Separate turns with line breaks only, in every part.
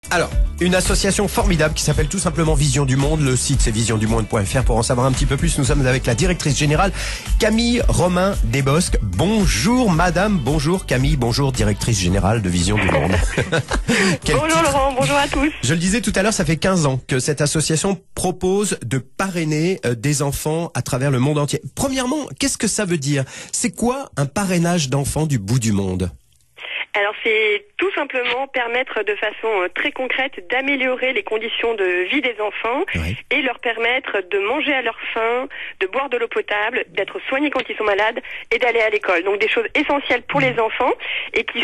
Alors, une association formidable qui s'appelle tout simplement Vision du Monde. Le site c'est visiondumonde.fr pour en savoir un petit peu plus. Nous sommes avec la directrice générale Camille Romain Desbosques. Bonjour madame, bonjour Camille, bonjour directrice générale de Vision du Monde.
Bonjour Laurent, bonjour à tous.
Je le disais tout à l'heure, ça fait 15 ans que cette association propose de parrainer des enfants à travers le monde entier. Premièrement, qu'est-ce que ça veut dire? C'est quoi un parrainage d'enfants du bout du monde?
Alors c'est tout simplement permettre de façon très concrète d'améliorer les conditions de vie des enfants et leur permettre de manger à leur faim, de boire de l'eau potable, d'être soignés quand ils sont malades et d'aller à l'école. Donc des choses essentielles pour les enfants et qui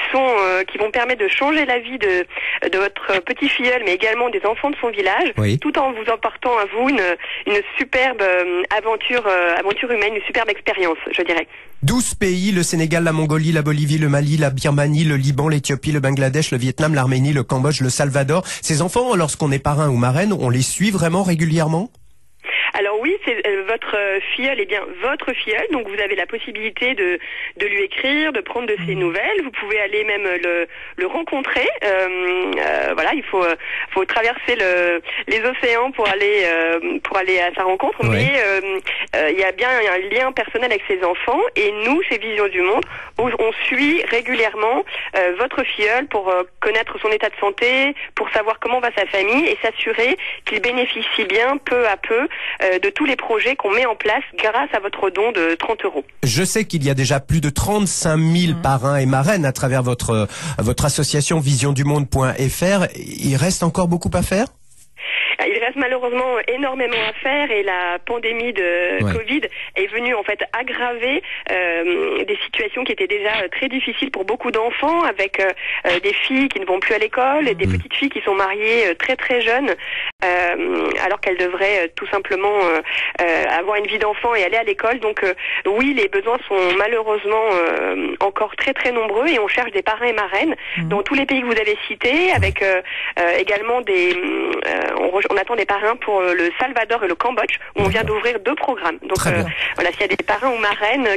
vont permettre de changer la vie de votre petit filleul mais également des enfants de son village, tout en vous emportant à vous une superbe aventure humaine, une superbe expérience, je dirais.
12 pays, le Sénégal, la Mongolie, la Bolivie, le Mali, la Birmanie, le Liban, l'Éthiopie, le Bangladesh, le Vietnam, l'Arménie, le Cambodge, le Salvador. Ces enfants, lorsqu'on est parrain ou marraine, on les suit vraiment régulièrement?
Alors oui, c'est votre filleul est bien votre filleul, donc vous avez la possibilité de lui écrire, de prendre de ses nouvelles. Vous pouvez aller même le rencontrer. Voilà, il faut traverser les océans pour aller à sa rencontre. Mais il y a bien un lien personnel avec ses enfants. Et nous, chez Vision du Monde, on suit régulièrement votre filleul pour connaître son état de santé, pour savoir comment va sa famille et s'assurer qu'il bénéficie bien peu à peu de tous les projets qu'on met en place grâce à votre don de 30 €.
Je sais qu'il y a déjà plus de 35 000 parrains et marraines à travers votre association visiondumonde.fr. Il reste encore beaucoup à faire?
Il reste malheureusement énormément à faire et la pandémie de Covid est venue en fait aggraver des situations qui étaient déjà très difficiles pour beaucoup d'enfants, avec des filles qui ne vont plus à l'école, et des petites filles qui sont mariées très très jeunes, alors qu'elles devraient tout simplement avoir une vie d'enfant et aller à l'école. Donc oui, les besoins sont malheureusement encore très très nombreux et on cherche des parrains et marraines dans tous les pays que vous avez cités, avec également on attend des parrains pour le Salvador et le Cambodge, où on vient d'ouvrir 2 programmes. Donc voilà, s'il y a des parrains ou marraines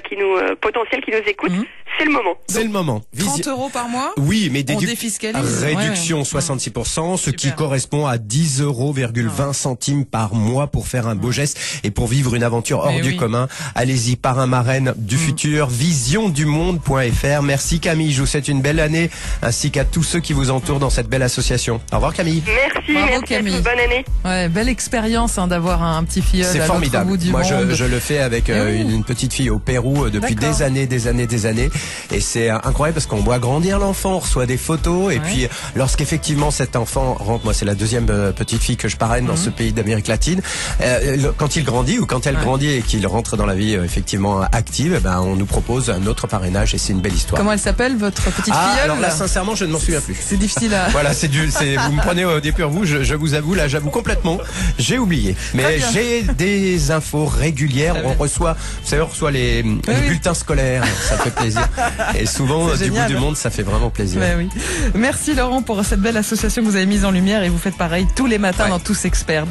potentiels qui nous écoutent, c'est le moment.
C'est le moment.
30 € par mois?
Oui, mais
on défiscalise.
Réduction 66%, ce qui correspond à 10,20 € par mois pour faire un beau geste et pour vivre une aventure hors du commun. Allez-y, parrain marraine du futur, visiondumonde.fr. Merci Camille, je vous souhaite une belle année, ainsi qu'à tous ceux qui vous entourent dans cette belle association. Au revoir Camille.
Merci,
bravo, Camille.
à tous, bonne année.
Ouais, belle expérience d'avoir un petit filleul.
C'est formidable.
Bout du
Moi,
monde.
je le fais avec une petite fille au Pérou depuis des années. Et c'est incroyable parce qu'on voit grandir l'enfant, on reçoit des photos. Et puis, lorsqu'effectivement cet enfant rentre, moi, c'est la deuxième petite fille que je parraine dans ce pays d'Amérique latine. Quand il grandit ou quand elle grandit et qu'il rentre dans la vie effectivement active, on nous propose un autre parrainage et c'est une belle histoire.
Comment elle s'appelle, votre petite filleule?
Alors là, sincèrement, je ne m'en souviens plus.
C'est difficile à...
Voilà, vous me prenez au dépourvu, je vous avoue, là, j'avoue complètement, j'ai oublié. Mais j'ai des infos régulières. On reçoit les bulletins scolaires. Ça fait plaisir. Et souvent, du bout du monde, ça fait vraiment plaisir.
Merci Laurent pour cette belle association que vous avez mise en lumière et vous faites pareil tous les matins dans Tous Experts.